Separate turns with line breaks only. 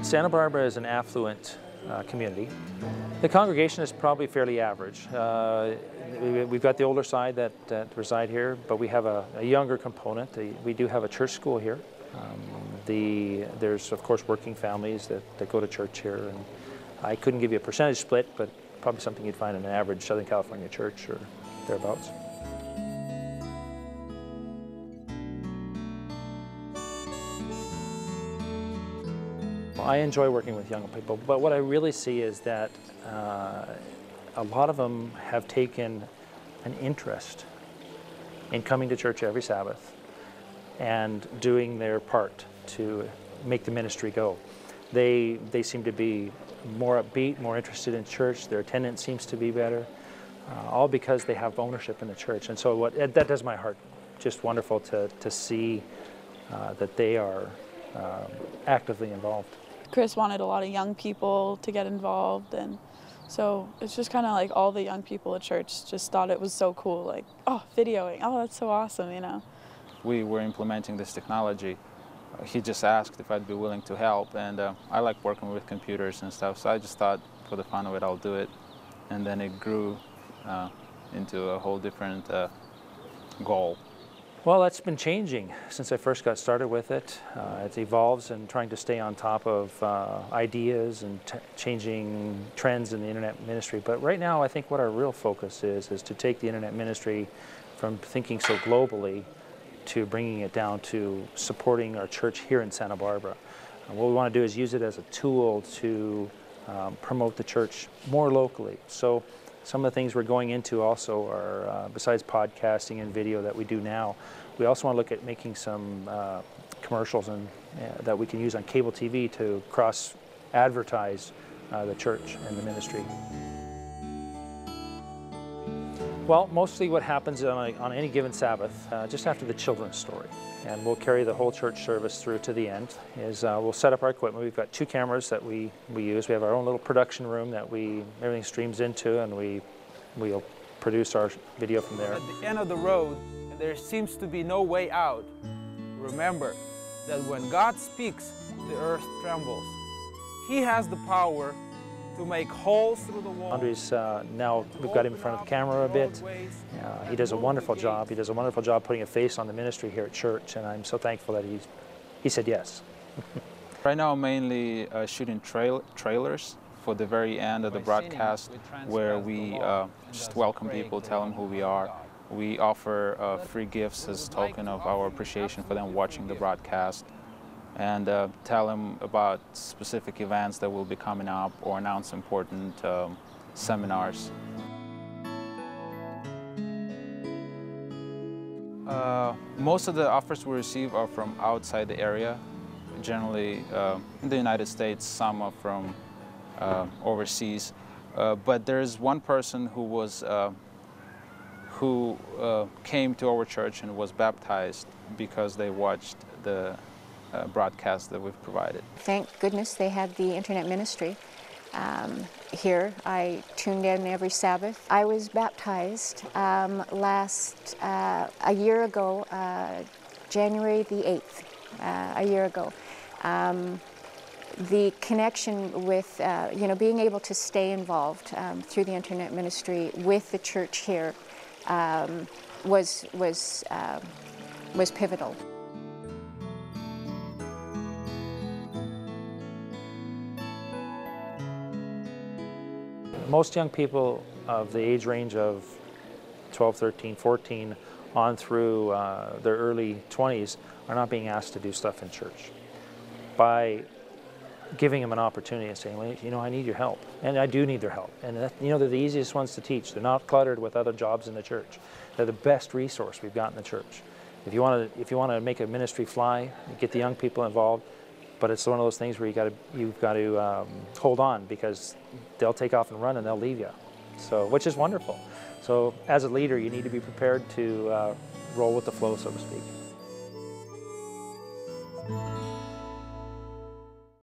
Santa Barbara is an affluent community. The congregation is probably fairly average. We've got the older side that reside here, but we have a younger component. We do have a church school here. There's of course working families that go to church here, and I couldn't give you a percentage split, but probably something you'd find in an average Southern California church or thereabouts. I enjoy working with young people, but what I really see is that a lot of them have taken an interest in coming to church every Sabbath and doing their part to make the ministry go. They seem to be more upbeat, more interested in church. Their attendance seems to be better, all because they have ownership in the church. And so that does my heart just wonderful to see that they are actively involved.
Chris wanted a lot of young people to get involved, and so it's just kind of like all the young people at church just thought it was so cool, like, oh, videoing, oh, that's so awesome, you know.
We were implementing this technology. He just asked if I'd be willing to help, and I like working with computers and stuff, so I just thought for the fun of it I'll do it, and then it grew into a whole different goal.
Well, that's been changing since I first got started with it. It evolves and trying to stay on top of ideas and changing trends in the internet ministry. But right now, I think what our real focus is to take the internet ministry from thinking so globally to bringing it down to supporting our church here in Santa Barbara. What we want to do is use it as a tool to promote the church more locally. So some of the things we're going into also are, besides podcasting and video that we do now, we also want to look at making some commercials that we can use on cable TV to cross-advertise the church and the ministry. Well, mostly what happens on any given Sabbath, just after the children's story, and we'll carry the whole church service through to the end, is we'll set up our equipment. We've got 2 cameras that we use. We have our own little production room that everything streams into, and we'll produce our video from there.
At the end of the road, there seems to be no way out. Remember that when God speaks, the earth trembles. He has the power to make holes through the wall.
Andre's now, we've got him in front of the camera a bit. He does a wonderful job. He does a wonderful job putting a face on the ministry here at church, and I'm so thankful that he said yes.
Right now, I'm mainly shooting trailers for the very end of the broadcast, where we just welcome people, tell them who we are. We offer free gifts as a token of our appreciation for them watching the broadcast, and tell them about specific events that will be coming up or announce important seminars. Most of the offers we receive are from outside the area, generally in the United States. Some are from overseas, but there's one person who came to our church and was baptized because they watched the broadcast that we've provided.
Thank goodness they had the internet ministry here. I tuned in every Sabbath. I was baptized a year ago, January the 8th, a year ago. The connection with, being able to stay involved through the internet ministry with the church here was pivotal.
Most young people of the age range of 12, 13, 14 on through their early 20s are not being asked to do stuff in church. By giving them an opportunity and saying, well, I need your help, and I do need their help. And they're the easiest ones to teach. They're not cluttered with other jobs in the church. They're the best resource we've got in the church. If you want to make a ministry fly, get the young people involved. But it's one of those things where you've got to hold on, because they'll take off and run and they'll leave you. So, which is wonderful. So as a leader, you need to be prepared to roll with the flow, so to speak.